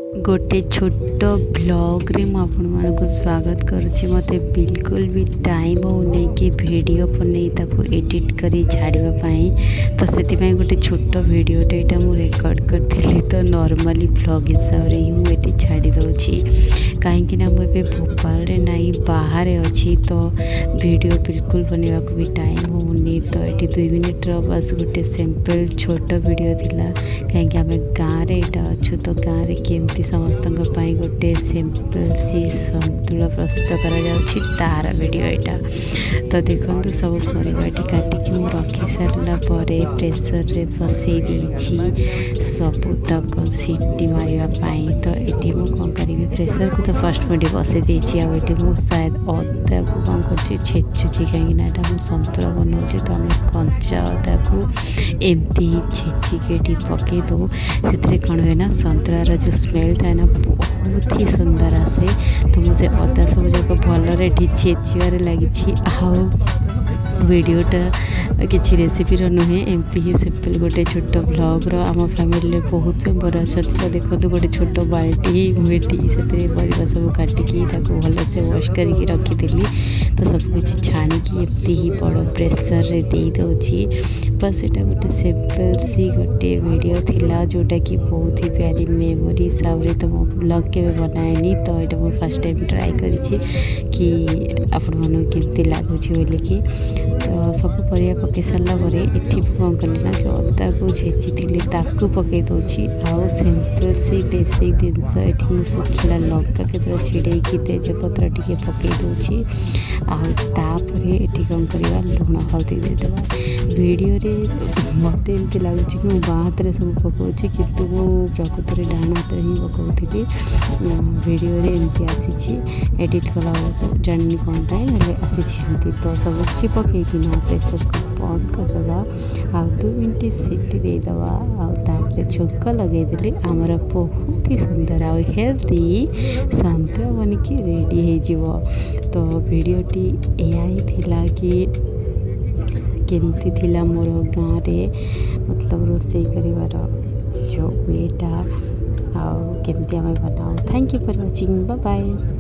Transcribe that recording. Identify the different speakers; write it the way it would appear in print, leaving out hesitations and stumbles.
Speaker 1: गोटे छोट ब्लॉग रे मु आपको स्वागत करुच्ची। मत बिल्कुल भी टाइम होने कि वीडियो बन ताको एडिट करी छाड़ापी, तो से गोटे छोट वीडियोटे यहाँ मुझे रेकर्ड करी। तो नॉर्मली ब्लॉग हिसाब से ही मुझे छाड़ी दूची, कहीं मुझे भोपाल रे नहीं बाहर अच्छी, तो वीडियो बिल्कुल बनवा को भी टाइम होनी। तो ये 2 मिनट बस गोटे सिंपल छोट वीडियो थिला, कहीं आम गाँव में अच्छु। तो गाँव में केमती समस्त गोटे सिंपल सी संतुला प्रस्तुत कर तार वीडियो यहाँ। तो देखो सब परिवार काटिकी मु रखी सारा पर प्रेसर रे बसई देछि सबुतक सीटी मारियापाई। तो ये मुझे कौन करी, प्रेसर को तो फर्स्ट मुझे बसई देछि। आगे मुझे शायद अदा को कौन कर छेचुची, कहीं यहाँ सन्तुला बनाऊँगी। तो आम कंचा अदा को एमती छेचिके पकई दो, से कौन हुए ना सन्तुलार जो स्मेल था ना बहुत ही सुंदर आसे। तो मुझे अदा सब जाक भलरे छेचार लगी। वीडियोटा किसी रेसिपी नुहे, एमती ही सिंपल गोटे छोट ब्लॉग आम फैमिली बहुत मेम्बर अच्छा। तो देखो गोटे छोट बाल्टी मुठी से परिवा सब काटिकी भलसे वाश करके रखी। तो सब कुछ छाणिकी एमती ही बड़ प्रेसर रे दे दूची। बस यहाँ गोटे सिंपल सी गोटे वीडियो थिला, जोटा कि बहुत ही प्यारी मेमोरी हिसाब से। तो मो ब्लॉग के बनाएनी, तो यहाँ मुझे फर्स्ट टाइम ट्राए करी कि आपण मानक केमती लगुच बोलिकी। तो सब परिया पकई सारा ये कौन कली ना जो अदा को छेची ताकू पकई दूची। आउ सिंपल सी बेसिक जिनस ये सुखिला लंका के छिड़ेकी तेजपत्र टी पकई दूची। आपर ये कौन करवा लुण हल्दी देदेवा। वीडियो मत एमती लगुच कि बाँ हाथ में सब पकाऊँगी, कितु मु प्रकृत में डाण हाथ ही पकाऊली। वीडियो एमती आसी एडिट कला जानी कौन पाई आसी। तो सब किसी पकईकि प्रेसर को बंद करदे, आ 2 मिनट सीटी देदवा, आउे छुंक लगेदे आमर बहुत ही सुंदर आ हेल्दी सन्तुला बनिकी रेडी हो। तो वीडियोटी या ही थिला कि केमती थिला मोर गाँव रे मतलब रोसई करिवार जो वेटा आ केमती आम बनाओ। Thank you for watching, bye bye.